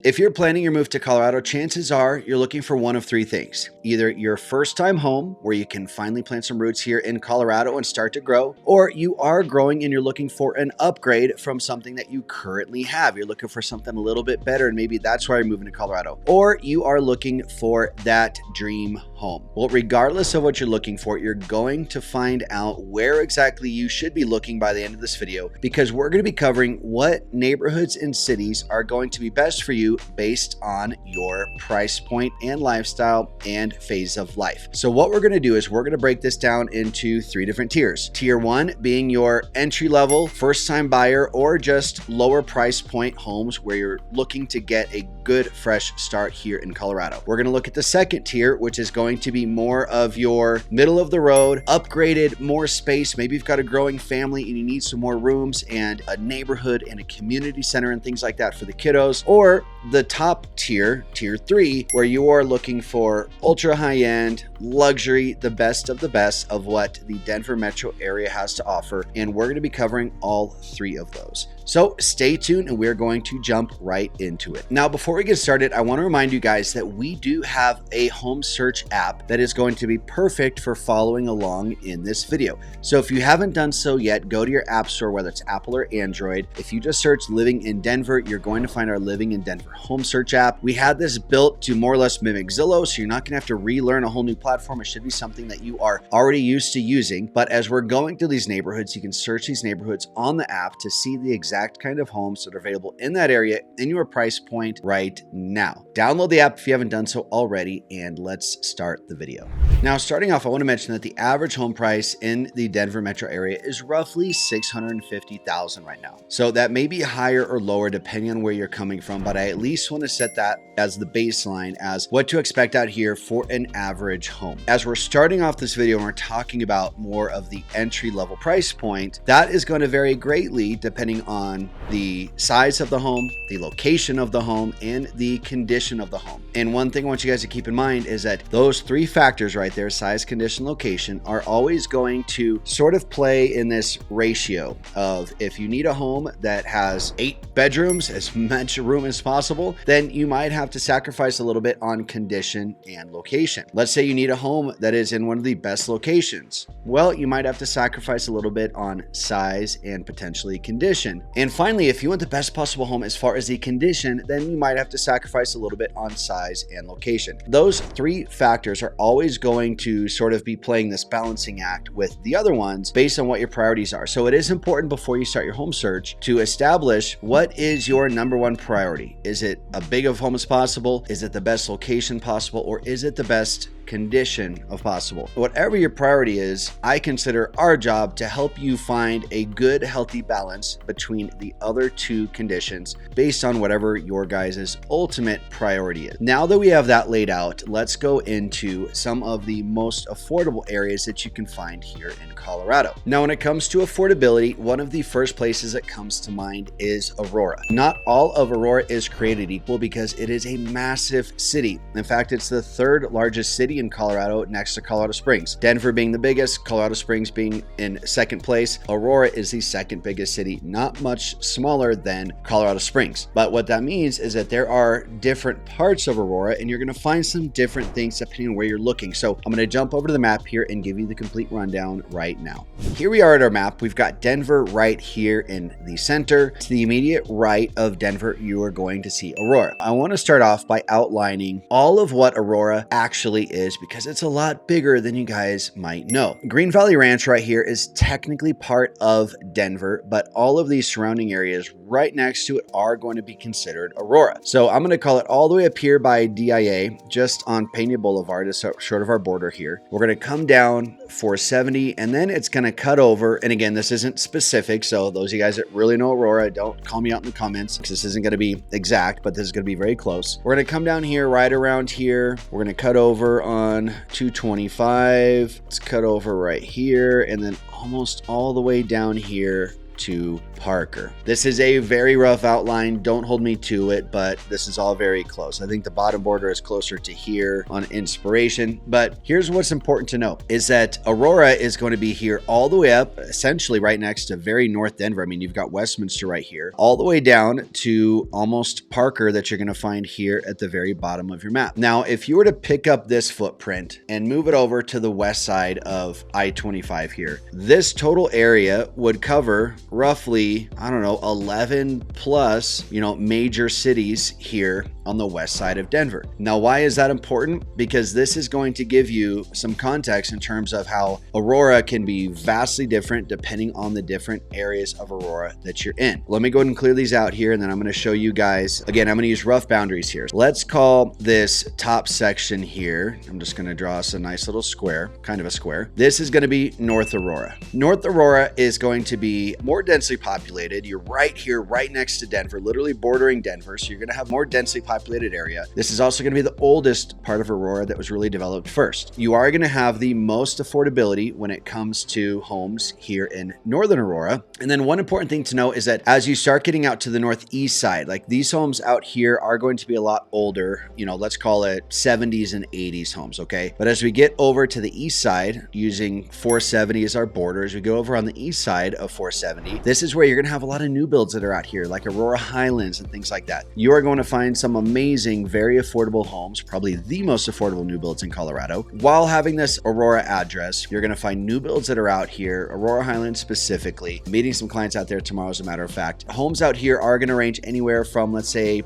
If you're planning your move to Colorado, chances are you're looking for one of three things. Either your first time home, where you can finally plant some roots here in Colorado and start to grow, or you are growing and you're looking for an upgrade from something that you currently have. You're looking for something a little bit better, and maybe that's why you're moving to Colorado. Or you are looking for that dream home. Well, regardless of what you're looking for, you're going to find out where exactly you should be looking by the end of this video, because we're going to be covering what neighborhoods and cities are going to be best for you based on your price point and lifestyle and phase of life. So what we're going to do is we're going to break this down into three different tiers. Tier 1 being your entry level, first time buyer, or just lower price point homes where you're looking to get a good fresh start here in Colorado. We're going to look at the second tier, which is going to be more of your middle of the road, upgraded, more space. Maybe you've got a growing family and you need some more rooms and a neighborhood and a community center and things like that for the kiddos. Or the top tier, tier 3, where you are looking for ultra high-end luxury, the best of what the Denver metro area has to offer. And we're going to be covering all three of those. So stay tuned and we're going to jump right into it. Now, before we get started, I want to remind you guys that we do have a home search app that is going to be perfect for following along in this video. So if you haven't done so yet, go to your app store, whether it's Apple or Android. If you just search Living in Denver, you're going to find our Living in Denver home search app. We had this built to more or less mimic Zillow, so you're not going to have to relearn a whole new platform. It should be something that you are already used to using. But as we're going through these neighborhoods, you can search these neighborhoods on the app to see the exact kind of homes that are available in that area in your price point right now. Download the app if you haven't done so already, and let's start the video. Now, starting off, I want to mention that the average home price in the Denver metro area is roughly $650,000 right now. So that may be higher or lower depending on where you're coming from, but I at least want to set that as the baseline as what to expect out here for an average home. As we're starting off this video and we're talking about more of the entry level price point, that is going to vary greatly depending on the size of the home, the location of the home, and the condition of the home. And one thing I want you guys to keep in mind is that those three factors right there, size, condition, location, are always going to sort of play in this ratio of if you need a home that has 8 bedrooms, as much room as possible, then you might have to sacrifice a little bit on condition and location. Let's say you need a home that is in one of the best locations. Well, you might have to sacrifice a little bit on size and potentially condition. And finally, if you want the best possible home as far as the condition, then you might have to sacrifice a little bit on size and location. Those three factors are always going to sort of be playing this balancing act with the other ones based on what your priorities are. So it is important before you start your home search to establish what is your number one priority. Is it a big of home as possible? Is it the best location possible? Or is it the best condition of possible? Whatever your priority is, I consider our job to help you find a good, healthy balance between the other two conditions based on whatever your guys' ultimate priority is. Now that we have that laid out, let's go into some of the most affordable areas that you can find here in Colorado. Now, when it comes to affordability, one of the first places that comes to mind is Aurora. Not all of Aurora is created equal because it is a massive city. In fact, it's the third largest city in Colorado next to Colorado Springs. Denver being the biggest, Colorado Springs being in second place. Aurora is the second biggest city, not much smaller than Colorado Springs. But what that means is that there are different parts of Aurora and you're going to find some different things depending on where you're looking. So I'm going to jump over to the map here and give you the complete rundown right now. Here we are at our map. We've got Denver right here in the center. To the immediate right of Denver, you are going to see Aurora. I want to start off by outlining all of what Aurora actually is, because it's a lot bigger than you guys might know. Green Valley Ranch right here is technically part of Denver, but all of these surrounding areas right next to it are going to be considered Aurora. So I'm going to call it all the way up here by DIA, just on Pena Boulevard, just short of our border here. We're going to come down 470 and then it's going to cut over. And again, this isn't specific, so those of you guys that really know Aurora, don't call me out in the comments because this isn't going to be exact, but this is going to be very close. We're going to come down here right around here. We're going to cut over on 225. Let's cut over right here and then almost all the way down here to Parker. This is a very rough outline. Don't hold me to it, but this is all very close. I think the bottom border is closer to here on inspiration. But here's what's important to know is that Aurora is going to be here all the way up, essentially right next to very North Denver. I mean, you've got Westminster right here, all the way down to almost Parker that you're going to find here at the very bottom of your map. Now, if you were to pick up this footprint and move it over to the west side of I-25 here, this total area would cover roughly, I don't know, 11 plus, major cities here on the west side of Denver. Now, why is that important? Because this is going to give you some context in terms of how Aurora can be vastly different depending on the different areas of Aurora that you're in. Let me go ahead and clear these out here, and then I'm going to show you guys. Again, I'm going to use rough boundaries here. Let's call this top section here. I'm just going to draw us a nice little square, kind of a square. This is going to be North Aurora. North Aurora is going to be more densely populated. You're right here, right next to Denver, literally bordering Denver. So you're going to have more densely populated area. This is also going to be the oldest part of Aurora that was really developed first. You are going to have the most affordability when it comes to homes here in Northern Aurora. And then one important thing to know is that as you start getting out to the northeast side, like these homes out here are going to be a lot older, let's call it 70s and 80s homes, okay? But as we get over to the east side, using 470 as our border, as we go over on the east side of 470, this is where you're going to have a lot of new builds that are out here, like Aurora Highlands and things like that. You are going to find some amazing, very affordable homes, probably the most affordable new builds in Colorado. While having this Aurora address, you're going to find new builds that are out here, Aurora Highlands specifically. I'm meeting some clients out there tomorrow, as a matter of fact. Homes out here are going to range anywhere from, let's say,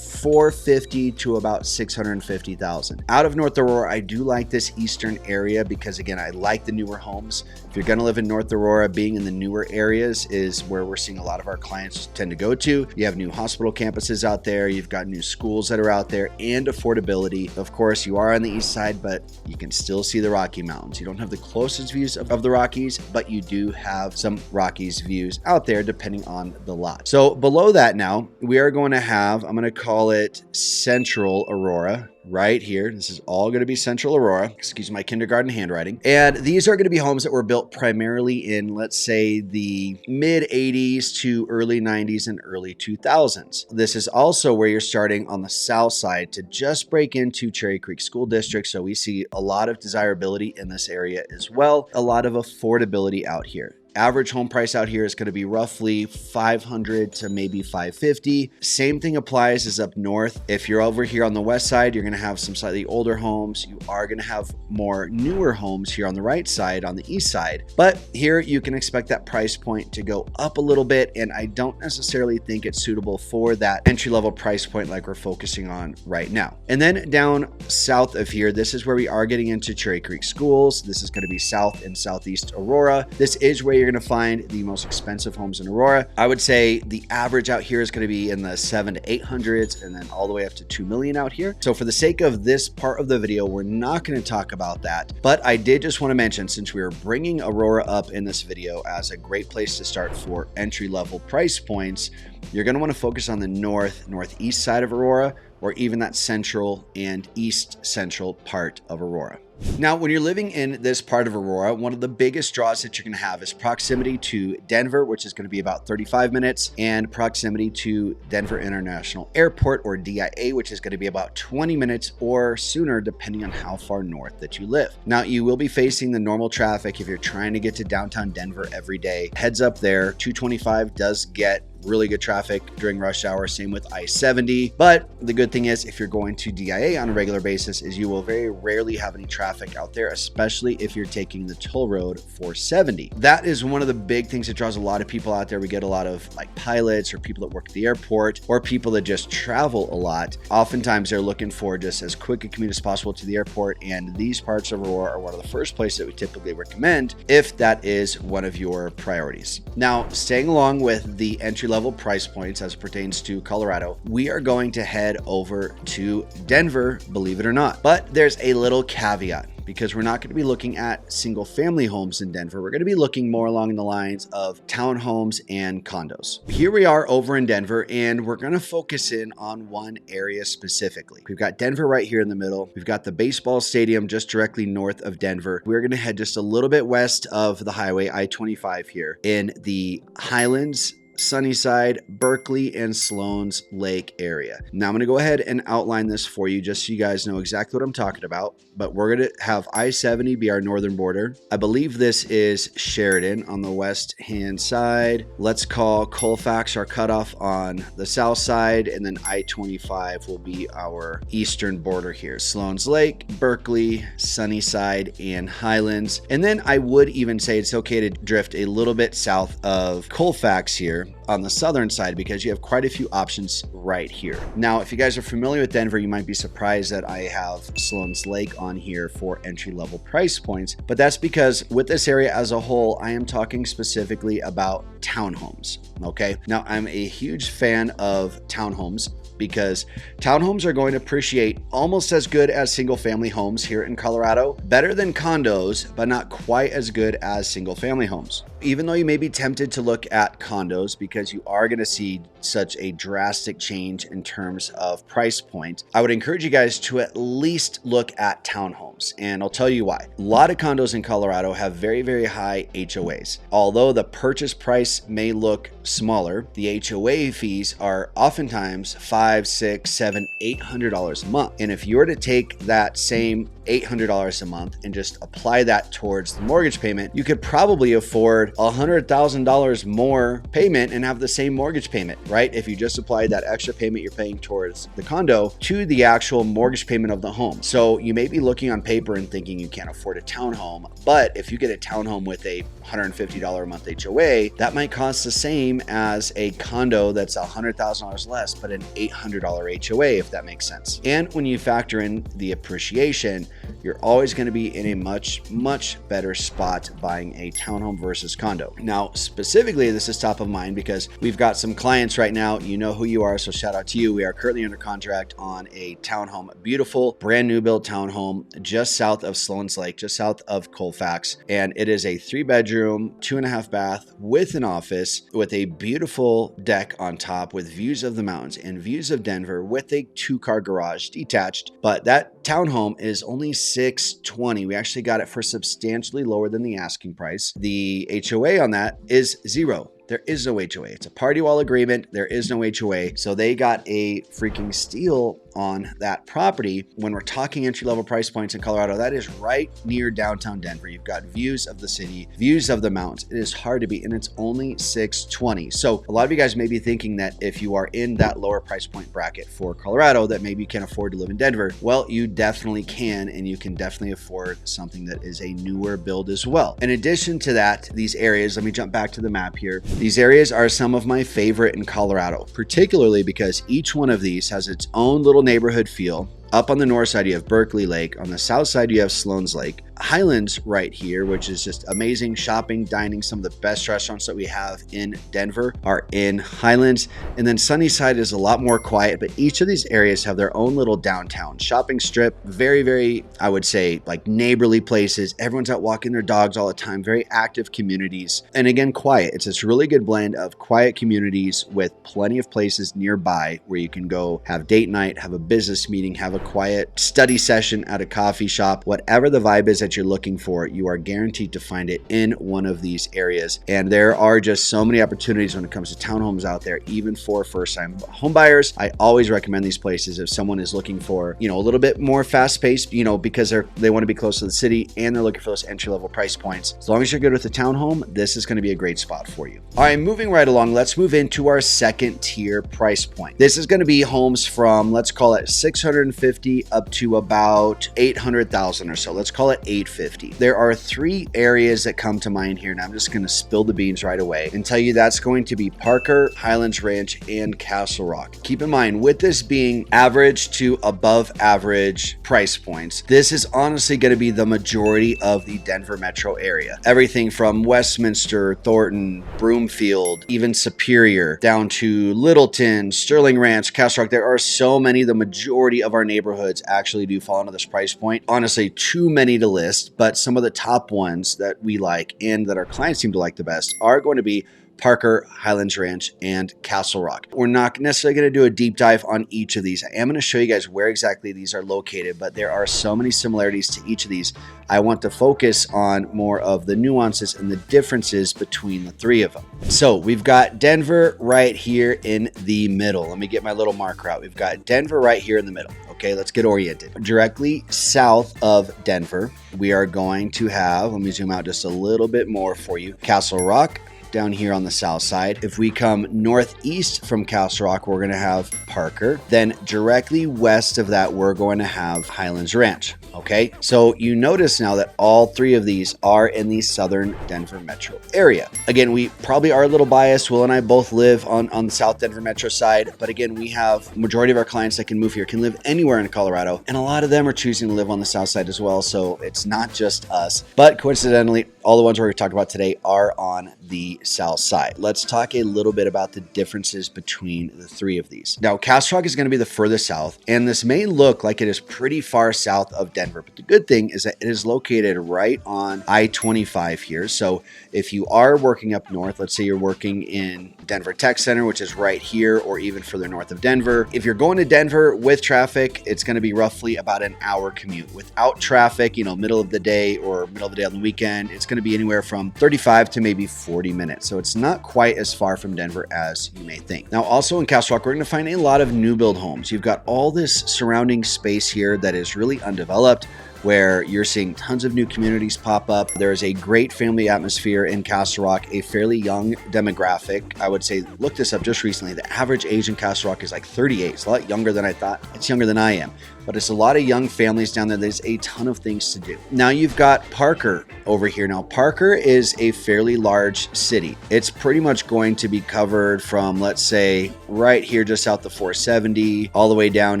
450 to about 650,000. Out of North Aurora, I do like this eastern area because, again, I like the newer homes. If you're going to live in North Aurora, being in the newer areas is where we're seeing a lot of our clients tend to go to. You have new hospital campuses out there. You've got new schools that are out there, and affordability. Of course, you are on the east side, but you can still see the Rocky Mountains. You don't have the closest views of the Rockies, but you do have some Rockies views out there depending on the lot. So below that now, we are going to have, I'm going to call it Central Aurora. Right here. This is all going to be Central Aurora. Excuse my kindergarten handwriting. And these are going to be homes that were built primarily in, let's say, the mid 80s to early 90s and early 2000s. This is also where you're starting on the south side to just break into Cherry Creek School District. So we see a lot of desirability in this area as well. A lot of affordability out here. Average home price out here is going to be roughly 500 to maybe 550. Same thing applies as up north. If you're over here on the west side, you're going to have some slightly older homes. You are going to have more newer homes here on the right side, on the east side. But here you can expect that price point to go up a little bit. And I don't necessarily think it's suitable for that entry-level price point like we're focusing on right now. And then down south of here, this is where we are getting into Cherry Creek Schools. This is going to be south and southeast Aurora. This is where you're going to find the most expensive homes in Aurora. I would say the average out here is going to be in the 700 to 800s and then all the way up to 2 million out here. So for the sake of this part of the video, we're not going to talk about that. But I did just want to mention, since we are bringing Aurora up in this video as a great place to start for entry-level price points, you're going to want to focus on the northeast side of Aurora, or even that central and east central part of Aurora. Now, when you're living in this part of Aurora, one of the biggest draws that you're going to have is proximity to Denver, which is going to be about 35 minutes, and proximity to Denver International Airport, or DIA, which is going to be about 20 minutes or sooner, depending on how far north that you live. Now, you will be facing the normal traffic if you're trying to get to downtown Denver every day. Heads up there, 225 does get really good traffic during rush hour, same with I-70. But the good thing is, if you're going to DIA on a regular basis, is you will very rarely have any traffic out there, especially if you're taking the toll road 470. That is one of the big things that draws a lot of people out there. We get a lot of like pilots or people that work at the airport or people that just travel a lot. Oftentimes they're looking for just as quick a commute as possible to the airport, and these parts of Aurora are one of the first places that we typically recommend if that is one of your priorities. Now, staying along with the entry-level price points as it pertains to Colorado, we are going to head over to Denver, believe it or not. But there's a little caveat. because we're not going to be looking at single family homes in Denver. We're going to be looking more along the lines of townhomes and condos. Here we are over in Denver, and we're going to focus in on one area specifically. We've got Denver right here in the middle. We've got the baseball stadium just directly north of Denver. We're going to head just a little bit west of the highway I-25 here in the Highlands, Sunnyside, Berkeley, and Sloan's Lake area. Now I'm going to go ahead and outline this for you just so you guys know exactly what I'm talking about. But we're going to have I-70 be our northern border. I believe this is Sheridan on the west hand side. Let's call Colfax our cutoff on the south side, and then I-25 will be our eastern border here. Sloan's Lake, Berkeley, Sunnyside, and Highlands. And then I would even say it's okay to drift a little bit south of Colfax here on the southern side, because you have quite a few options right here. Now, if you guys are familiar with Denver, you might be surprised that I have Sloan's Lake on here for entry-level price points, but that's because with this area as a whole, I am talking specifically about townhomes, okay? Now, I'm a huge fan of townhomes because townhomes are going to appreciate almost as good as single family homes here in Colorado, better than condos, but not quite as good as single family homes. Even though you may be tempted to look at condos because you are going to see such a drastic change in terms of price point, I would encourage you guys to at least look at townhomes. And I'll tell you why. A lot of condos in Colorado have very, very high HOAs. Although the purchase price may look smaller, the HOA fees are oftentimes $500, $600, $700, $800 a month. And if you were to take that same $800 a month and just apply that towards the mortgage payment, you could probably afford $100,000 more payment and have the same mortgage payment, right? If you just applied that extra payment you're paying towards the condo to the actual mortgage payment of the home. So you may be looking on paper and thinking you can't afford a townhome, but if you get a townhome with a $150 a month HOA, that might cost the same as a condo that's $100,000 less, but an $800 HOA, if that makes sense. And when you factor in the appreciation, you're always going to be in a much better spot buying a townhome versus condo. Now, specifically, this is top of mind because we've got some clients right now. You know who you are, so shout out to you. We are currently under contract on a townhome, beautiful, brand new built townhome just south of Sloan's Lake, just south of Colfax. And it is a 3-bedroom, 2.5 bath with an office with a beautiful deck on top with views of the mountains and views of Denver with a 2-car garage detached. But that townhome is only $620. We actually got it for substantially lower than the asking price. The HOA on that is $0. There is no HOA. It's a party wall agreement. There is no HOA. So they got a freaking steal on that property. When we're talking entry-level price points in Colorado, that is right near downtown Denver. You've got views of the city, views of the mountains. It is hard to beat, and it's only $620. So a lot of you guys may be thinking that if you are in that lower price point bracket for Colorado, that maybe you can afford to live in Denver. Well, you definitely can, and you can definitely afford something that is a newer build as well. In addition to that, these areas, let me jump back to the map here. These areas are some of my favorite in Colorado, particularly because each one of these has its own little neighborhood feel. Up on the north side, you have Berkeley Lake. On the south side, you have Sloan's Lake. Highlands right here, which is just amazing shopping, dining. Some of the best restaurants that we have in Denver are in Highlands. And then Sunnyside is a lot more quiet, but each of these areas have their own little downtown shopping strip. Very, very, I would say, like neighborly places. Everyone's out walking their dogs all the time. Very active communities. And again, quiet. It's this really good blend of quiet communities with plenty of places nearby where you can go have date night, have a business meeting, have a quiet study session at a coffee shop. Whatever the vibe is that you're looking for, you are guaranteed to find it in one of these areas. And there are just so many opportunities when it comes to townhomes out there, even for first-time home buyers. I always recommend these places if someone is looking for, a little bit more fast-paced, because they want to be close to the city and they're looking for those entry-level price points. As long as you're good with the townhome, this is going to be a great spot for you. All right, moving right along, let's move into our second tier price point. This is going to be homes from, let's call it 650 up to about 800,000 or so. Let's call it $850. There are three areas that come to mind here, and I'm just going to spill the beans right away and tell you that's going to be Parker, Highlands Ranch, and Castle Rock. Keep in mind, with this being average to above average price points, this is honestly going to be the majority of the Denver metro area. Everything from Westminster, Thornton, Broomfield, even Superior, down to Littleton, Sterling Ranch, Castle Rock. There are so many. The majority of our neighborhoods actually do fall into this price point. Honestly, too many to list, but some of the top ones that we like and that our clients seem to like the best are going to be Parker, Highlands Ranch, and Castle Rock. We're not necessarily going to do a deep dive on each of these. I am going to show you guys where exactly these are located, but there are so many similarities to each of these. I want to focus on more of the nuances and the differences between the three of them. So we've got Denver right here in the middle. Let me get my little marker out. We've got Denver right here in the middle. Okay, let's get oriented. Directly south of Denver, we are going to have, let me zoom out just a little bit more for you, Castle Rock, down here on the south side. If we come northeast from Castle Rock, we're going to have Parker. Then directly west of that, we're going to have Highlands Ranch. Okay, so you notice now that all three of these are in the southern Denver metro area. Again, we probably are a little biased. Will and I both live on the South Denver metro side, but again, we have majority of our clients that can move here, can live anywhere in Colorado, and a lot of them are choosing to live on the south side as well. So it's not just us, but coincidentally, all the ones we're going to talk about today are on the south side. Let's talk a little bit about the differences between the three of these. Now, Castle Rock is going to be the furthest south, and this may look like it is pretty far south of Denver, but the good thing is that it is located right on I-25 here. So if you are working up north, let's say you're working in Denver Tech Center, which is right here, or even further north of Denver. If you're going to Denver with traffic, it's going to be roughly about an hour commute. Without traffic, middle of the day or middle of the day on the weekend, it's going to be anywhere from 35 to maybe 40 minutes. So it's not quite as far from Denver as you may think. Now, also in Castle Rock, we're going to find a lot of new build homes. You've got all this surrounding space here that is really undeveloped, where you're seeing tons of new communities pop up. There is a great family atmosphere in Castle Rock, a fairly young demographic. I would say, look this up just recently, the average age in Castle Rock is like 38. It's a lot younger than I thought. It's younger than I am, but it's a lot of young families down there. There's a ton of things to do. Now you've got Parker over here. Now Parker is a fairly large city. It's pretty much going to be covered from, let's say, right here just south of 470, all the way down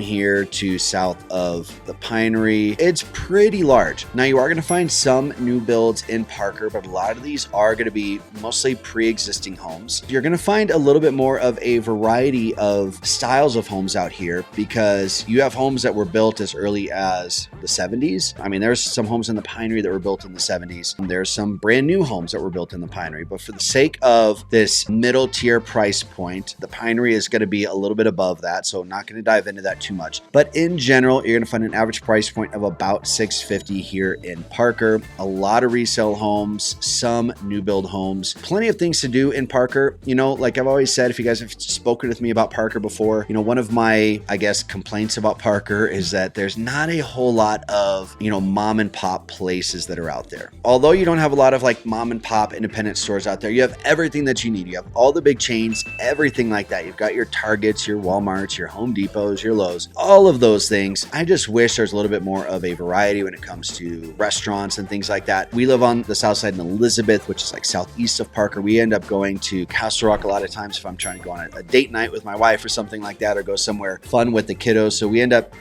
here to south of the Pinery. It's pretty large. Now you are going to find some new builds in Parker, but a lot of these are going to be mostly pre-existing homes. You're going to find a little bit more of a variety of styles of homes out here, because you have homes that were built as early as the 70s. I mean, there's some homes in the Pinery that were built in the 70s. There's some brand new homes that were built in the Pinery, but for the sake of this middle tier price point, the Pinery is going to be a little bit above that, so I'm not going to dive into that too much. But in general, you're going to find an average price point of about $650 here in Parker. A lot of resale homes, some new build homes, plenty of things to do in Parker. Like I've always said, if you guys have spoken with me about Parker before, one of my, complaints about Parker is that there's not a whole lot of, mom and pop places that are out there. Although you don't have a lot of like mom and pop independent stores out there, you have everything that you need. You have all the big chains, everything like that. You've got your Targets, your Walmarts, your Home Depots, your Lowe's, all of those things. I just wish there's a little bit more of a variety when it comes to restaurants and things like that. We live on the south side in Elizabeth, which is like southeast of Parker. We end up going to Castle Rock a lot of times if I'm trying to go on a date night with my wife or something like that, or go somewhere fun with the kiddos. So we end up,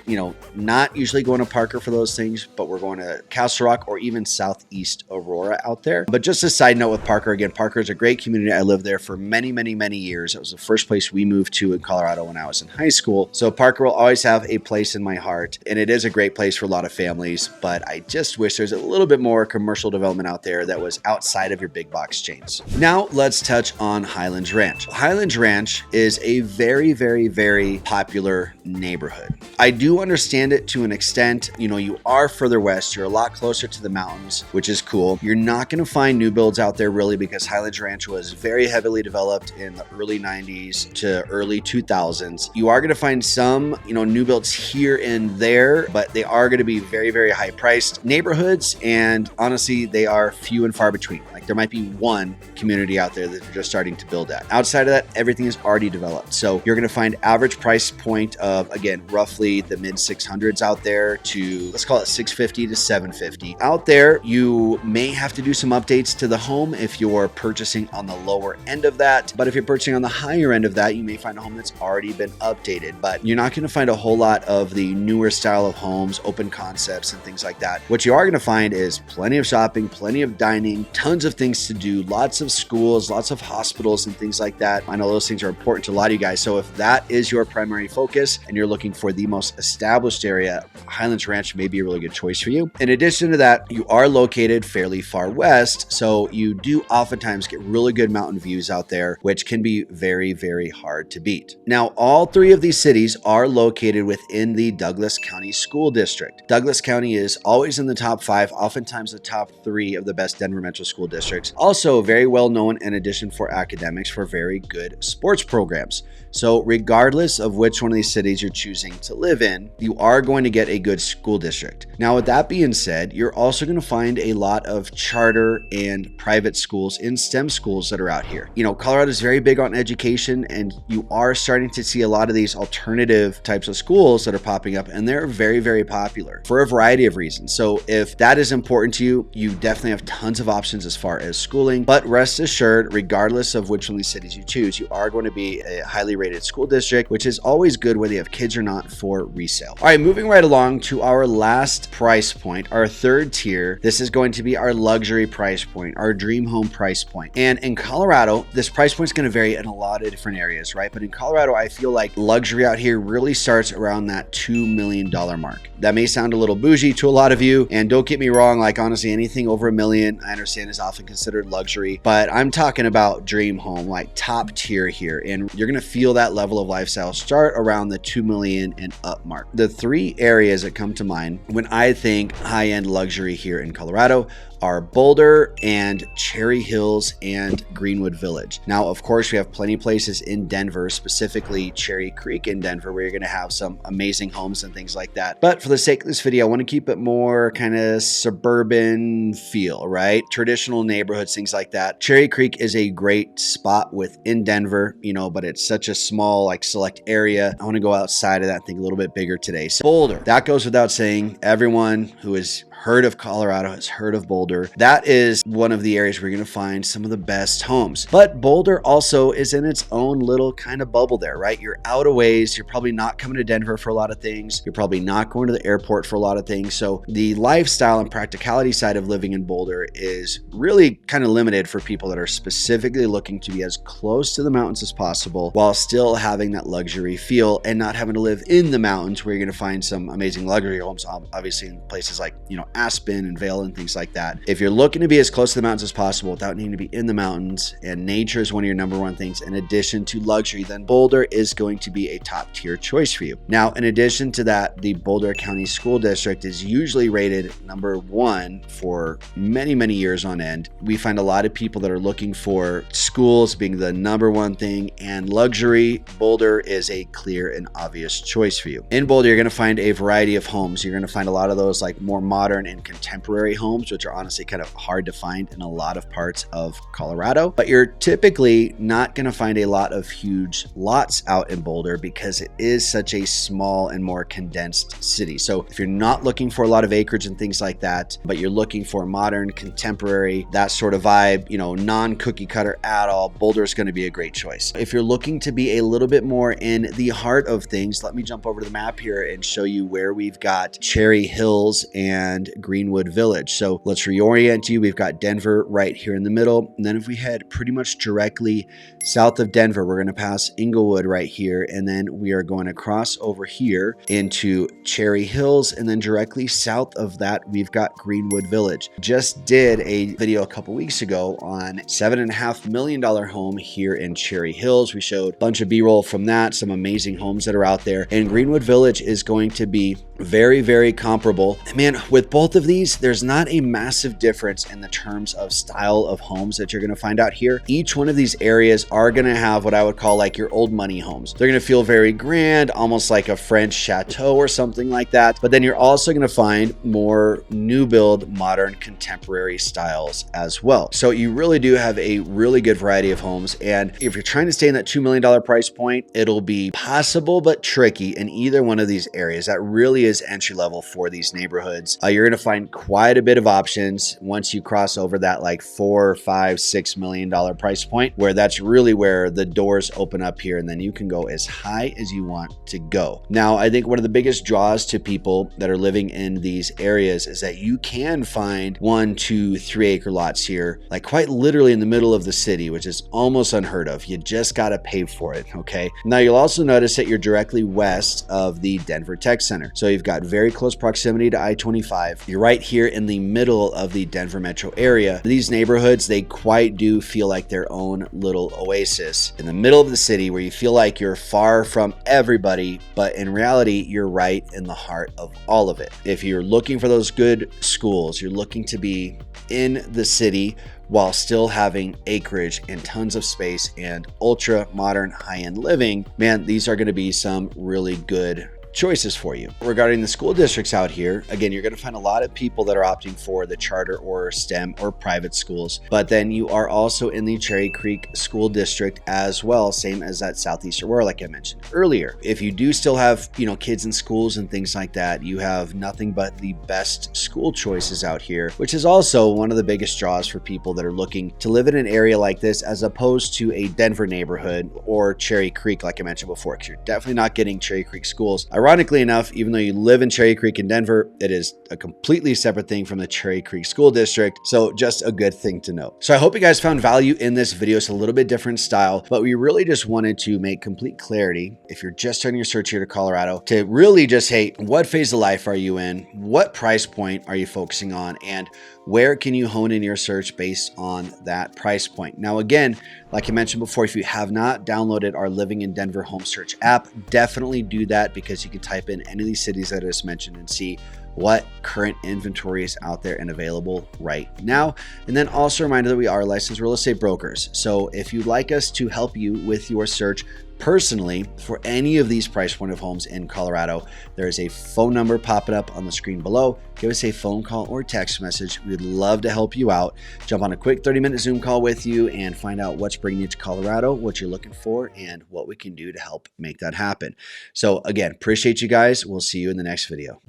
not usually going to Parker for those things, but we're going to Castle Rock or even southeast Aurora out there. But just a side note with Parker, again, Parker is a great community. I lived there for many, many, many years. It was the first place we moved to in Colorado when I was in high school. So Parker will always have a place in my heart, and it is a great place for a lot of families, but I just wish there's a little bit more commercial development out there that was outside of your big box chains. Now let's touch on Highlands Ranch. Highlands Ranch is a very, very, very popular neighborhood. I do understand it to an extent. You are further west, you're a lot closer to the mountains, which is cool. You're not going to find new builds out there really, because Highlands Ranch was very heavily developed in the early 90s to early 2000s. You are going to find some, new builds here and there, but they are going to be very, very very high priced neighborhoods, and honestly, they are few and far between. Like there might be one community out there that they're just starting to build at. Outside of that, everything is already developed. So you're going to find average price point of, again, roughly the mid 600s out there to, let's call it 650 to 750. Out there, you may have to do some updates to the home if you're purchasing on the lower end of that. But if you're purchasing on the higher end of that, you may find a home that's already been updated. But you're not going to find a whole lot of the newer style of homes, open concepts and things like that. What you are going to find is plenty of shopping, plenty of dining, tons of things to do, lots of schools, lots of hospitals and things like that. I know those things are important to a lot of you guys. So if that is your primary focus and you're looking for the most established area, Highlands Ranch may be a really good choice for you. In addition to that, you are located fairly far west, so you do oftentimes get really good mountain views out there, which can be very, very hard to beat. Now, all three of these cities are located within the Douglas County School District. Douglas County is always in the top 5, oftentimes the top 3 of the best Denver Metro school districts. Also very well known, in addition for academics, for very good sports programs. So regardless of which one of these cities you're choosing to live in, you are going to get a good school district. Now, with that being said, you're also going to find a lot of charter and private schools and STEM schools that are out here. You know, Colorado is very big on education, and you are starting to see a lot of these alternative types of schools that are popping up, and they're very, very popular for a variety of reasons. So if that is important to you, you definitely have tons of options as far as schooling, but rest assured, regardless of which one of these cities you choose, you are going to be a highly rated school district, which is always good whether you have kids or not for resale. All right, moving right along to our last price point, our third tier. This is going to be our luxury price point, our dream home price point. And in Colorado, this price point is going to vary in a lot of different areas, right? But in Colorado, I feel like luxury out here really starts around that $2 million mark. That may sound a little bougie to a lot of you, and don't get me wrong, like honestly, anything over $1 million, I understand is often considered luxury, but I'm talking about dream home, like top tier here. And you're going to feel that level of lifestyle start around the $2 million and up mark. The 3 areas that come to mind when I think high-end luxury here in Colorado are Boulder and Cherry Hills and Greenwood Village. Now, of course, we have plenty of places in Denver, specifically Cherry Creek in Denver, where you're going to have some amazing homes and things like that. But for the sake of this video, I want to keep it more kind of suburban feel, right? Traditional neighborhoods, things like that. Cherry Creek is a great spot within Denver, you know, but it's such a small, like select area. I want to go outside of that and think a little bit bigger today. So Boulder, that goes without saying. Everyone who has heard of Colorado has heard of Boulder. That is one of the areas where you're going to find some of the best homes. But Boulder also is in its own little kind of bubble there, right? You're out a ways. You're probably not coming to Denver for a lot of things. You're probably not going to the airport for a lot of things. So the lifestyle and practicality side of living in Boulder is really kind of limited for people that are specifically looking to be as close to the mountains as possible while still having that luxury feel and not having to live in the mountains, where you're going to find some amazing luxury homes, obviously in places like, you know, Aspen and Vail and things like that. If you're looking to be as close to the mountains as possible without needing to be in the mountains, and nature is one of your number one things in addition to luxury, then Boulder is going to be a top tier choice for you. Now, in addition to that, the Boulder County School District is usually rated number 1 for many, many years on end. We find a lot of people that are looking for schools being the number 1 thing, and luxury. Boulder is a clear and obvious choice for you. In Boulder, you're going to find a variety of homes. You're going to find a lot of those like more modern and contemporary homes, which are honestly kind of hard to find in a lot of parts of Colorado. But you're typically not going to find a lot of huge lots out in Boulder because it is such a small and more condensed city. So if you're not looking for a lot of acreage and things like that, but you're looking for modern, contemporary, that sort of vibe, you know, non-cookie cutter at all, Boulder is going to be a great choice. If you're looking to be a little bit more in the heart of things, let me jump over to the map here and show you where we've got Cherry Hills and Greenwood Village. So let's reorient you. We've got Denver right here in the middle. And then if we head pretty much directly south of Denver, we're going to pass Inglewood right here. And then we are going to cross over here into Cherry Hills. And then directly south of that, we've got Greenwood Village. Just did a video a couple weeks ago on $7.5 million home here in Cherry Hills. We showed a bunch of B-roll from that, some amazing homes that are out there. And Greenwood Village is going to be Very, very comparable. Man, with both of these, there's not a massive difference in the terms of style of homes that you're going to find out here. Each one of these areas are going to have what I would call like your old money homes. They're going to feel very grand, almost like a French chateau or something like that. But then you're also going to find more new build, modern, contemporary styles as well. So you really do have a really good variety of homes. And if you're trying to stay in that $2 million price point, it'll be possible but tricky in either one of these areas. That really is entry level for these neighborhoods. You're going to find quite a bit of options once you cross over that like $4, $5, $6 million price point, where that's really where the doors open up here, and then you can go as high as you want to go. Now, I think one of the biggest draws to people that are living in these areas is that you can find 1, 2, 3 acre lots here, like quite literally in the middle of the city, which is almost unheard of. You just got to pay for it. Okay. Now you'll also notice that you're directly west of the Denver Tech Center. So you've got very close proximity to I-25. You're right here in the middle of the Denver metro area. These neighborhoods, they quite do feel like their own little oasis in the middle of the city, where you feel like you're far from everybody, but in reality, you're right in the heart of all of it. If you're looking for those good schools, you're looking to be in the city while still having acreage and tons of space and ultra modern high-end living, man, these are going to be some really good choices for you. Regarding the school districts out here, again, you're going to find a lot of people that are opting for the charter or STEM or private schools, but then you are also in the Cherry Creek School District as well, same as that Southeast Aurora, like I mentioned earlier. If you do still have, kids in schools and things like that, you have nothing but the best school choices out here, which is also one of the biggest draws for people that are looking to live in an area like this, as opposed to a Denver neighborhood or Cherry Creek, like I mentioned before, because you're definitely not getting Cherry Creek schools. Ironically enough, even though you live in Cherry Creek in Denver, it is a completely separate thing from the Cherry Creek School District. So just a good thing to know. So I hope you guys found value in this video. It's a little bit different style, but we really just wanted to make complete clarity, if you're just starting your search here to Colorado, to really just, hey, what phase of life are you in? What price point are you focusing on? And where can you hone in your search based on that price point? Now, again, like I mentioned before, if you have not downloaded our Living in Denver Home Search app, definitely do that, because you can type in any of these cities that I just mentioned and see what current inventory is out there and available right now. And then also a reminder that we are licensed real estate brokers. So if you'd like us to help you with your search personally for any of these price point of homes in Colorado, there is a phone number popping up on the screen below. Give us a phone call or text message. We'd love to help you out. Jump on a quick 30-minute Zoom call with you and find out what's bringing you to Colorado, what you're looking for, and what we can do to help make that happen. So again, appreciate you guys. We'll see you in the next video.